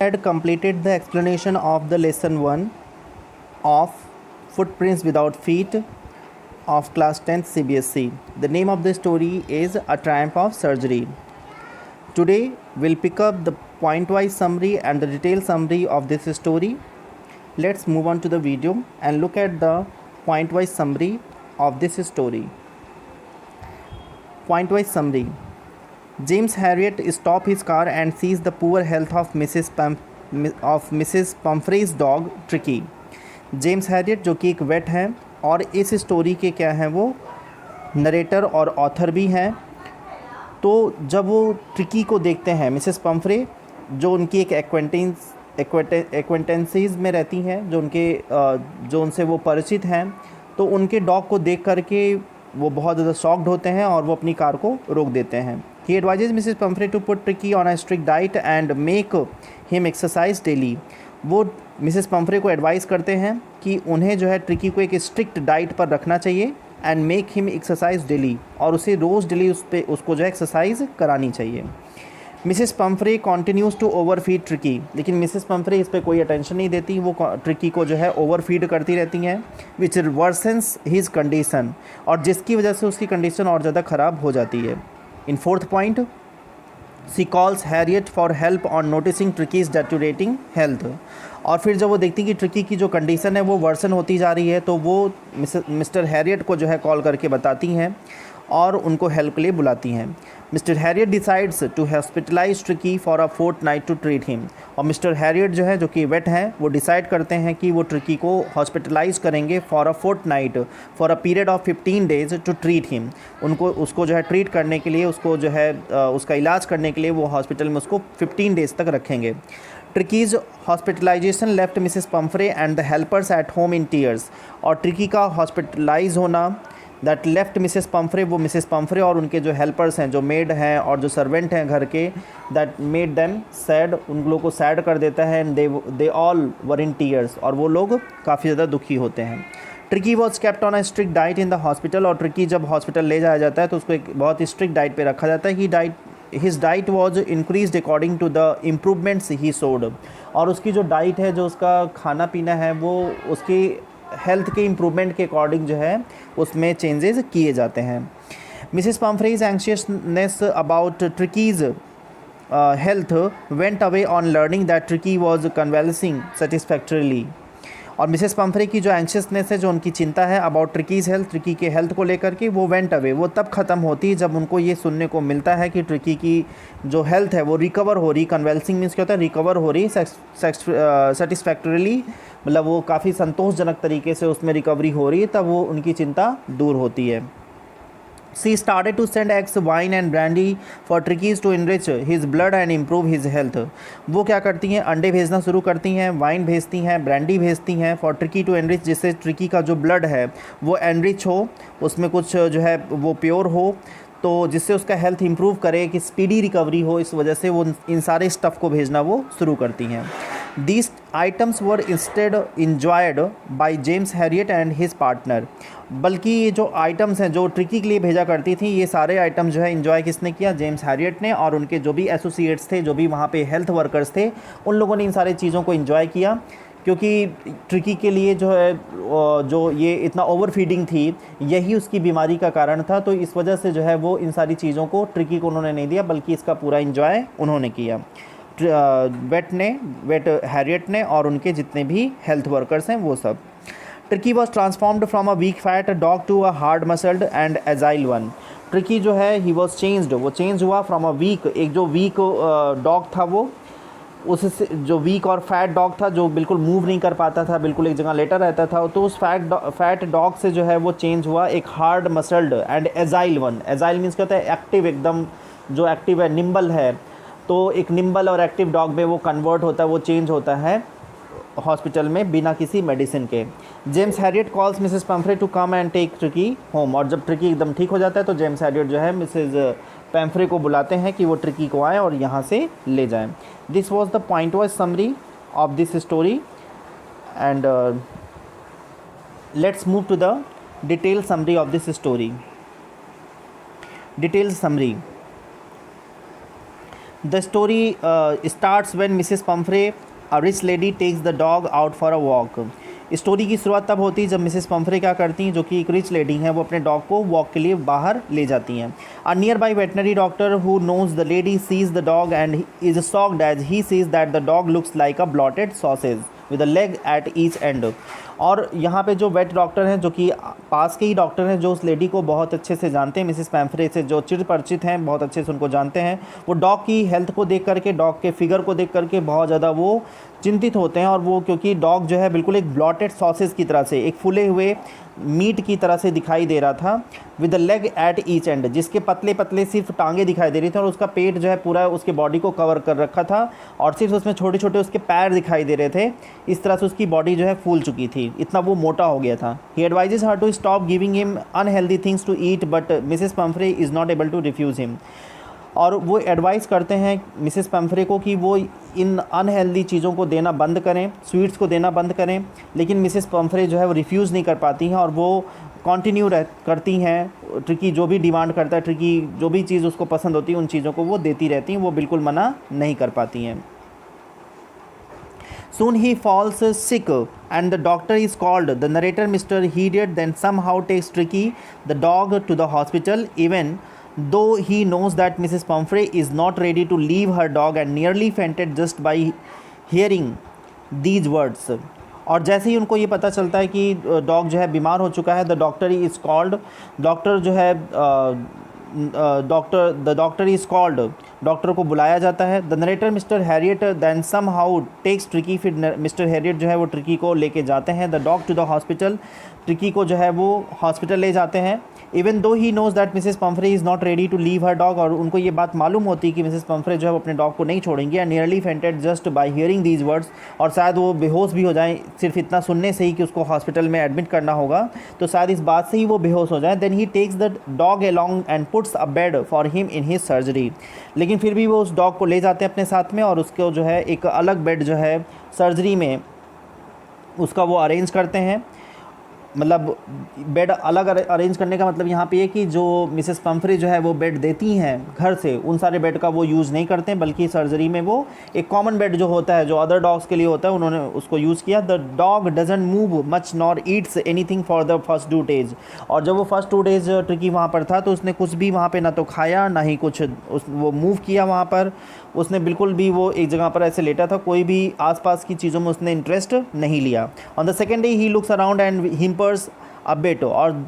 Had completed the explanation of the lesson 1 of Footprints Without Feet of class 10th CBSE. The name of the story is A Triumph of Surgery. Today we'll pick up the point-wise summary and the detailed summary of this story. Let's move on to the video and look at the point-wise summary of this story. Point-wise summary. James Harriet stops his car and sees the poor health of Mrs. Pumphrey's dog Tricky. James Harriet जो कि एक wait हैं और इस story के क्या हैं, वो नरेटर और ऑथर भी हैं। तो जब वो ट्रिकी को देखते हैं, मिसेस पम्फ्रे जो उनकी एक एक्वेंटेंसीज में रहती हैं, जो उनसे वो परिचित हैं, तो उनके डॉग को देख करके वो बहुत ज़्यादा शॉक्ड होते हैं और वो अपनी कार को रोक देते हैं। He advises Mrs Pumphrey to put Tricki on a strict diet and make him exercise daily. वो मिसेस पम्फ्रे को एडवाइस करते हैं कि उन्हें जो है ट्रिकी को एक स्ट्रिक्ट डाइट पर रखना चाहिए and make him exercise daily, और उसे रोज़ डेली उसको जो है एक्सरसाइज करानी चाहिए। मिसेस पम्फ्रे कॉन्टिन्यूज़ टू ओवरफीड ट्रिकी, लेकिन मिसेस पम्फ्रे इस पर कोई अटेंशन नहीं देती, वो ट्रिकी को जो है ओवरफीड करती रहती हैं, विच वर्सन्स हिज कंडीशन, और जिसकी वजह से उसकी कंडीशन और ज़्यादा ख़राब हो जाती है। In fourth point, she calls Herriot for help on noticing Tricki's deteriorating health, और फिर जब वो देखती कि ट्रिकी की जो कंडीशन है वो वर्सन होती जा रही है, तो वो मिस्टर हैरियट को जो है कॉल करके बताती हैं और उनको हेल्प के लिए बुलाती हैं। Mr Herriot decides to hospitalize Tricki for a fortnight to treat him, और मिस्टर हैरियट जो है, जो कि वेट हैं, वो डिसाइड करते हैं कि वो ट्रिकी को हॉस्पिटलाइज करेंगे for a fortnight, for a period of 15 days to treat him. उसको जो है ट्रीट करने के लिए, उसको जो है उसका इलाज करने के लिए वो हॉस्पिटल में उसको 15 डेज तक रखेंगे। Tricki's hospitalisation left Mrs Pumphrey and the helpers at home in tears, और ट्रिकी का हॉस्पिटलाइज होना दैट लेफ्ट मिसेस पम्फ्रे, वो मिसेस पम्फ्रे और उनके जो हेल्पर्स हैं, जो मेड हैं और जो सर्वेंट हैं घर के, दैट मेड देम सैड, उन लोगों को सैड कर देता है, and they all were in tears, और वो लोग काफ़ी ज़्यादा दुखी होते हैं। Tricky was kept on a strict diet in the hospital, और ट्रिकी जब हॉस्पिटल ले जाया जाता है तो उसको एक बहुत ही स्ट्रिक्ट डाइट पे रखा जाता है। His diet was increased according to the improvements he showed, और उसकी जो डाइट है, जो उसका खाना पीना है, वो उसकी हेल्थ के इम्प्रूवमेंट के अकॉर्डिंग जो है उसमें चेंजेस किए जाते हैं। Mrs Pumphrey's anxiousness about Tricki's health went away on learning that Tricki was convalescing satisfactorily, और मिसेस पम्फ्रे की जो एंशियसनेस है, जो उनकी चिंता है अबाउट ट्रिकीज़ हेल्थ, ट्रिकी के हेल्थ को लेकर के, वो वेंट अवे, वो तब ख़त्म होती है जब उनको ये सुनने को मिलता है कि ट्रिकी की जो हेल्थ है वो रिकवर हो रही। कन्वेल्सिंग मीन्स क्या होता है? रिकवर हो रही सेटिस्फैक्टरीली, मतलब वो काफ़ी संतोषजनक तरीके से उसमें रिकवरी हो रही है, तब वो उनकी चिंता दूर होती है। She started to send eggs, wine and brandy for Trickies to enrich his blood and improve his health. वो क्या करती हैं? अंडे भेजना शुरू करती हैं, वाइन भेजती हैं, ब्रांडी भेजती हैं, फॉर ट्रिकी टू एनरिच, जिससे ट्रिकी का जो ब्लड है वो एनरिच हो, उसमें कुछ जो है वो प्योर हो, तो जिससे उसका हेल्थ इंप्रूव करे, कि स्पीडी रिकवरी हो, इस वजह से वो इन सारे स्टफ़ को भेजना वो शुरू करती हैं। These items were instead enjoyed by James Harriet and his partner. बल्कि ये जो आइटम्स हैं जो ट्रिकी के लिए भेजा करती थी, ये सारे आइटम जो है इन्जॉय किसने किया? जेम्स हैरियट ने, और उनके जो भी एसोसिएट्स थे, जो भी वहाँ पे हेल्थ वर्कर्स थे, उन लोगों ने इन सारी चीज़ों को इन्जॉय किया, क्योंकि ट्रिकी के लिए जो है जो ये इतना ओवर फीडिंग थी, यही उसकी बीमारी का कारण था। तो इस वजह से जो है वो इन सारी चीज़ों को ट्रिकी को उन्होंने नहीं दिया, बल्कि इसका पूरा इन्जॉय उन्होंने किया, वेट हैरियट ने और उनके जितने भी हेल्थ वर्कर्स हैं वो सब। Tricki was transformed from a weak fat dog to a hard muscled and agile one. Tricki जो है ही वॉज चेंज्ड, वो चेंज हुआ फ्रॉम अ वीक, एक जो वीक डॉग था, वो उससे जो वीक और फैट डॉग था, जो बिल्कुल मूव नहीं कर पाता था, बिल्कुल एक जगह लेटा रहता था, तो उस फैट डॉग से जो है वो चेंज हुआ एक hard muscled and agile one. Agile means क्या होता है? एक्टिव, एकदम जो एक्टिव है, निम्बल है, तो एक निम्बल और एक्टिव डॉग में वो कन्वर्ट होता है, वो चेंज होता है हॉस्पिटल में बिना किसी मेडिसिन के। James Herriot calls Mrs Pumphrey to come and take Tricki home, और जब ट्रिकी एकदम ठीक हो जाता है तो जेम्स हैरियट जो है मिसेस पम्फ्रे को बुलाते हैं कि वो ट्रिकी को आए और यहाँ से ले जाएं। This was the point wise summary of this story, and let's move to the detail summary of this story. Detail summary. The story starts when Mrs Pumphrey a rich lady takes the dog out for a walk. Story की शुरुआत तब होती है जब Mrs Pomfrey क्या करती हैं, जो कि एक रिच लेडी हैं, वो अपने डॉग को वॉक के लिए बाहर ले जाती हैं। A nearby veterinary doctor who knows the lady sees the dog and is shocked as he sees that the dog looks like a bloated sausage with a leg at each end. और यहाँ पे जो wait doctor हैं, जो कि पास के ही doctor हैं, जो उस लेडी को बहुत अच्छे से जानते हैं, मिसेस पैम्फ्रे से जो चिर परिचित हैं, बहुत अच्छे से उनको जानते हैं, वो डॉग की हेल्थ को देख करके, डॉग के फिगर को देख करके बहुत ज़्यादा वो चिंतित होते हैं। और वो क्योंकि डॉग जो है बिल्कुल एक ब्लॉटेड सॉसेज की तरह से, एक फूले हुए मीट की तरह से दिखाई दे रहा था, with the leg at each and, जिसके पतले पतले सिर्फ टांगे दिखाई दे रही थी और उसका पेट जो है पूरा उसके बॉडी को कवर कर रखा था और सिर्फ उसमें छोटे छोटे उसके पैर दिखाई दे रहे थे। इस तरह से उसकी बॉडी जो है फूल चुकी थी, इतना वो मोटा हो गया था। He advises her to stop giving him unhealthy things to eat but Mrs Pumphrey is not able to refuse him. और वो एडवाइस करते हैं मिसेस पम्फ्रे को कि वो इन अनहेल्दी चीज़ों को देना बंद करें, स्वीट्स को देना बंद करें, लेकिन मिसेस पम्फ्रे जो है वो रिफ्यूज़ नहीं कर पाती हैं और वो कंटिन्यू करती हैं। ट्रिकी जो भी डिमांड करता है, ट्रिकी जो भी चीज़ उसको पसंद होती है, उन चीज़ों को वो देती रहती हैं, वो बिल्कुल मना नहीं कर पाती हैं। Soon he falls sick and the doctor is called. The narrator, Mr. Heated, then somehow takes Tricky, the dog, to the hospital, even though he knows that Mrs. Pumphrey is not ready to leave her dog and nearly fainted just by hearing these words. और जैसे ही उनको ये पता चलता है कि dog जो है बीमार हो चुका है, the doctor is called, doctor जो है the doctor is called, doctor को बुलाया जाता है। The narrator Mr Herriot then somehow takes Tricki, फिर मिस्टर हैरियट जो है वो ट्रिकी को लेके जाते हैं, the dog to the hospital, Tricki को जो है वो हॉस्पिटल ले जाते हैं। Even though he knows that Mrs Pumphrey is not ready to leave her dog, और उनको ये बात मालूम होती है कि मिसेस पम्फ्रे जो है वो अपने डॉग को नहीं छोड़ेंगी। And nearly fainted just by hearing these words, और शायद वो बेहोश भी हो जाएं सिर्फ इतना सुनने से ही कि उसको हॉस्पिटल में एडमिट करना होगा, तो शायद इस बात से ही वो बेहोश हो जाए। Then he takes the dog along and puts a bed for him in his surgery, लेकिन फिर भी वो उस डॉग को ले जाते हैं अपने साथ में और उसको जो है एक अलग बेड जो है सर्जरी में उसका वो अरेंज करते हैं। मतलब बेड अलग अरेंज करने का मतलब यहाँ पे ये कि जो मिसेस पम्फ्रे जो है वो बेड देती हैं घर से, उन सारे बेड का वो यूज़ नहीं करते हैं, बल्कि सर्जरी में वो एक कॉमन बेड जो होता है, जो अदर डॉग्स के लिए होता है, उन्होंने उसको यूज़ किया। The dog doesn't move much nor Yeats anything for the first 2 days, और जब वो फर्स्ट 2 डेज ट्रिकी वहाँ पर था तो उसने कुछ भी वहाँ पर ना तो खाया ना ही कुछ वो मूव किया वहाँ पर, उसने बिल्कुल भी वो एक जगह पर ऐसे लेटा था, कोई भी आसपास की चीज़ों में उसने इंटरेस्ट नहीं लिया। On the second day he looks around and whimpers a bit, और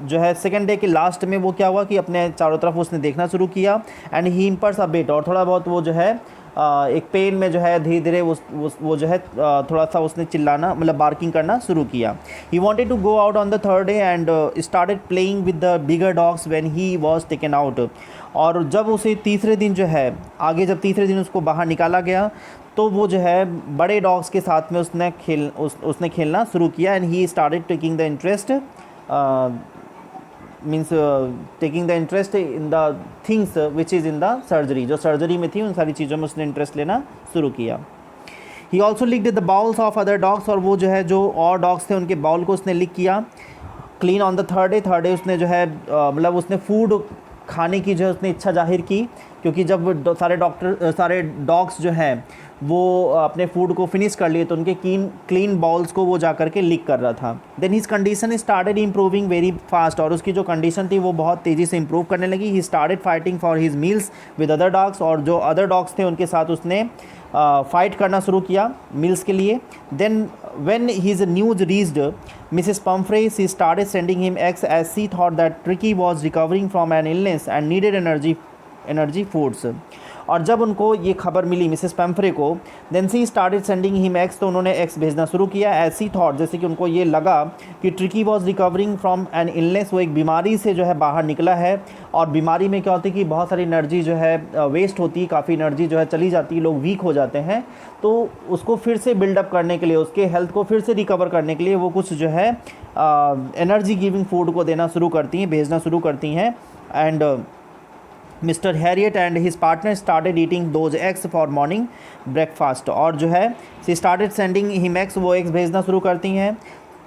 जो है सेकेंड डे के लास्ट में वो क्या हुआ कि अपने चारों तरफ उसने देखना शुरू किया। एंड ही हिम्पर्स अ बिट, और थोड़ा बहुत वो जो है एक पेन में जो है धीरे धीरे वो जो है थोड़ा सा उसने चिल्लाना, मतलब बार्किंग करना शुरू किया। He wanted to go out on the third day and started playing with the bigger dogs when he was taken out, और जब उसे तीसरे दिन जो है आगे जब तीसरे दिन उसको बाहर निकाला गया तो वो जो है बड़े डॉग्स के साथ में उसने खेलना शुरू किया। And he started taking the interest means taking the interest in the things which is in the surgery, जो सर्जरी में थी उन सारी चीज़ों में उसने इंटरेस्ट लेना शुरू किया। He also licked the bowls of other dogs, और वो जो है जो और डॉग्स थे उनके बाउल को उसने लिक किया। Clean on the third day उसने जो है मतलब उसने फूड खाने की जो है उसने इच्छा जाहिर की, क्योंकि जब सारे डॉग्स जो हैं वो अपने फूड को फिनिश कर लिए तो उनके क्लीन बाउल्स को वो जा कर के लीक कर रहा था। Then his condition started improving very fast, और उसकी जो कंडीशन थी वो बहुत तेज़ी से इम्प्रूव करने लगी। He started fighting for his meals with other dogs, और जो अदर डॉग्स थे उनके साथ उसने फाइट करना शुरू किया मील्स के लिए। Then when his news reached Mrs Pumphrey, she started sending him eggs as she thought that Tricki was recovering from an illness and needed energy foods, और जब उनको ये खबर मिली मिसेस पम्फ्रे को, then she started sending him eggs, तो उन्होंने eggs भेजना शुरू किया। एज सी थॉट, जैसे कि उनको ये लगा कि tricky was recovering from an illness, वो एक बीमारी से जो है बाहर निकला है, और बीमारी में क्या होती है कि बहुत सारी एनर्जी जो है वेस्ट होती है, काफ़ी एनर्जी जो है चली जाती है, लोग वीक हो जाते हैं, तो उसको फिर से बिल्डअप करने के लिए, उसके हेल्थ को फिर से रिकवर करने के लिए वो कुछ जो है एनर्जी गिविंग फूड को देना शुरू करती हैं, भेजना शुरू करती हैं। And mister Harriet and his partner started eating those eggs for morning breakfast, और जो है सी स्टार्टेड सेंडिंग हिम एग्स, वो एग्स भेजना शुरू करती हैं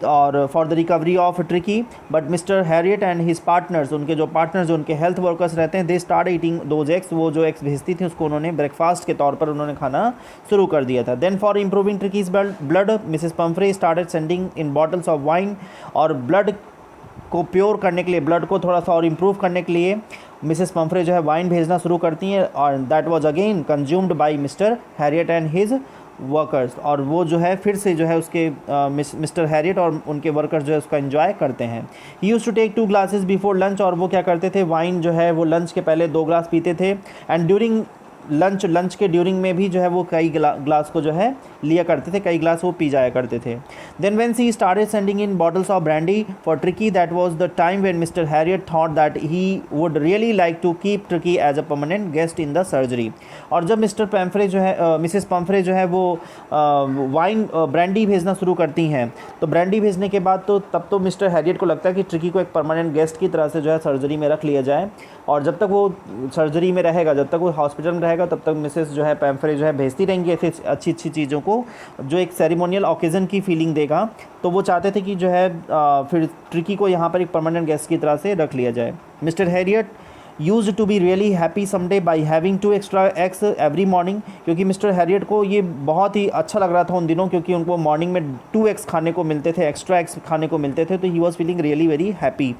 और for the recovery of tricky, but mister Harriet and his partners, उनके जो पार्टनर्स जो उनके हेल्थ वर्कर्स रहते हैं, they start eating those eggs, वो जो एग्स भेजती थी उसको उन्होंने ब्रेकफास्ट के तौर पर उन्होंने खाना शुरू कर दिया था। Then for improving Tricki's blood, Mrs Pumphrey started sending in bottles of wine, और ब्लड को प्योर करने के लिए, ब्लड को थोड़ा सा और इम्प्रूव करने के लिए मिसेस पम्फ्रे जो है वाइन भेजना शुरू करती हैं, और that was again consumed by mister Harriet and his workers, और वो जो है फिर से जो है उसके मिस्टर हैरियट और उनके वर्कर्स जो है उसका एंजॉय करते हैं। He use to take 2 glasses before lunch, और वो क्या करते थे, वाइन जो है वो लंच के पहले 2 ग्लास पीते थे, एंड ड्यूरिंग लंच के ड्यूरिंग में भी जो है वो कई ग्लास को जो है लिया करते थे, कई ग्लास वो पी जाया करते थे। Then when she started sending in bottles of brandy for Tricki, that was the time when Mr Herriot thought that he would really like to keep Tricki as a permanent guest in the surgery. और जब mister Pomfrey जो है Mrs Pumphrey जो है वो wine brandy भेजना शुरू करती हैं, तो ब्रांडी भेजने के बाद तो तब तो मिस्टर हैरियट को लगता है कि ट्रिकी को एक परमानेंट गेस्ट की तरह से जो है सर्जरी में रख लिया जाए, और जब तक वो सर्जरी में रहेगा, जब तक वो हॉस्पिटल में रहेगा, तब तक मिसेस जो है पम्फ्रे जो है भेजती रहेंगी ऐसी अच्छी अच्छी चीज़ों को जो एक सेरेमोनियल ओकेज़न की फीलिंग देगा। तो वो चाहते थे कि जो है फिर ट्रिकी को यहाँ पर एक परमानेंट गेस्ट की तरह से रख लिया जाए। Mr Herriot used to be really happy someday by having 2 extra eggs every morning, क्योंकि मिस्टर हैरियट को ये बहुत ही अच्छा लग रहा था उन दिनों, क्योंकि उनको मॉर्निंग में 2 एग्स खाने को मिलते थे, एक्स्ट्रा एग्स खाने को मिलते थे, तो he was feeling really very happy.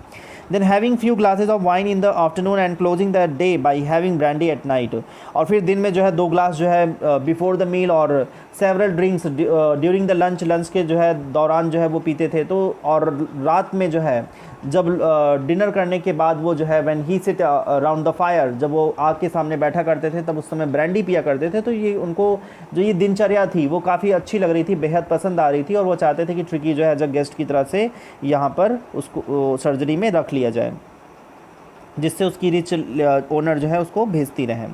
Then having few glasses of wine in the afternoon and closing the day by having brandy at night, और फिर दिन में जो है 2 ग्लास जो है बिफोर द मील और several drinks during the lunch के जो है दौरान जो है वो पीते थे। तो और रात में जो है जब डिनर करने के बाद वो जो है when he seat around the fire, जब वो आग के सामने बैठा करते थे तब उस समय ब्रांडी पिया करते थे। तो ये उनको जो ये दिनचर्या थी वो काफ़ी अच्छी लग रही थी, बेहद पसंद आ रही थी, और वो चाहते थे कि ट्रिकी जो है एज अ गेस्ट की तरह से यहाँ पर उसको सर्जरी में रख लिया जाए, जिससे उसकी रिच ओनर जो है उसको भेजती रहे।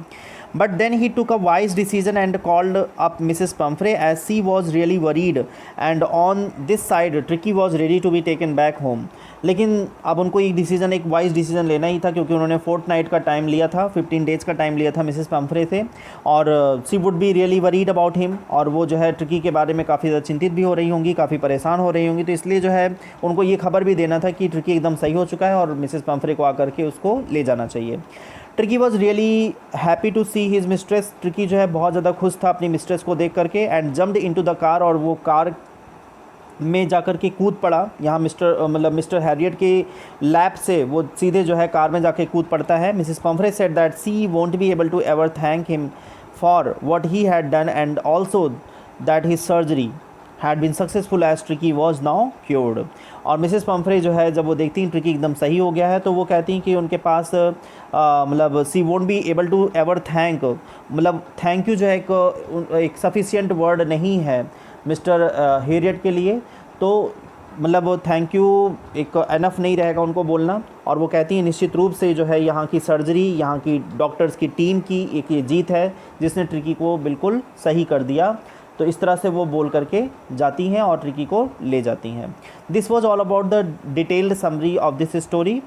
But then he took a wise decision and called up Mrs. Pumphrey as she was really worried, and on this side Tricky was ready to be taken back home. लेकिन अब उनको एक wise decision लेना ही था, क्योंकि उन्होंने Fortnite का time लिया था, 15 डेज़ का टाइम लिया था मिसेस पम्फ्रे से, और she would be really worried about him, और वो जो है ट्रिकी के बारे में काफ़ी ज़्यादा चिंतित भी हो रही होंगी, काफ़ी परेशान हो रही होंगी। तो इसलिए जो है उनको ये खबर भी देना था कि ट्रिकी एकदम सही हो चुका है और मिसेस पम्फ्रे को आकर के उसको ले जाना चाहिए। Tricki was really happy to see his mistress, Tricki जो है बहुत ज़्यादा खुश था अपनी मिस्ट्रेस को देख करके, and jumped into the car, और वो कार में जाकर के कूद पड़ा। यहाँ मिस्टर हैरियट के लैप से वो सीधे जो है कार में जाके कूद पड़ता है। Mrs Pumphrey said that she won't be able to ever thank him for what he had done, and also that his surgery had been successful as Tricki was now cured. और Mrs Pumphrey जो है जब वो देखती हैं tricky एकदम सही हो गया है, तो वो कहती हैं कि उनके पास she won't be able to ever thank, thank you जो है एक सफिशिएंट वर्ड नहीं है मिस्टर हैरियट के लिए, तो थैंक यू एक एनफ नहीं रहेगा उनको बोलना। और वो कहती हैं निश्चित रूप से जो है यहाँ की सर्जरी, यहाँ की डॉक्टर्स की टीम की एक ये जीत है जिसने ट्रिकी को बिल्कुल सही कर दिया। तो इस तरह से वो बोल करके जाती हैं और ट्रिकी को ले जाती हैं। This was all about the detailed summary of this story.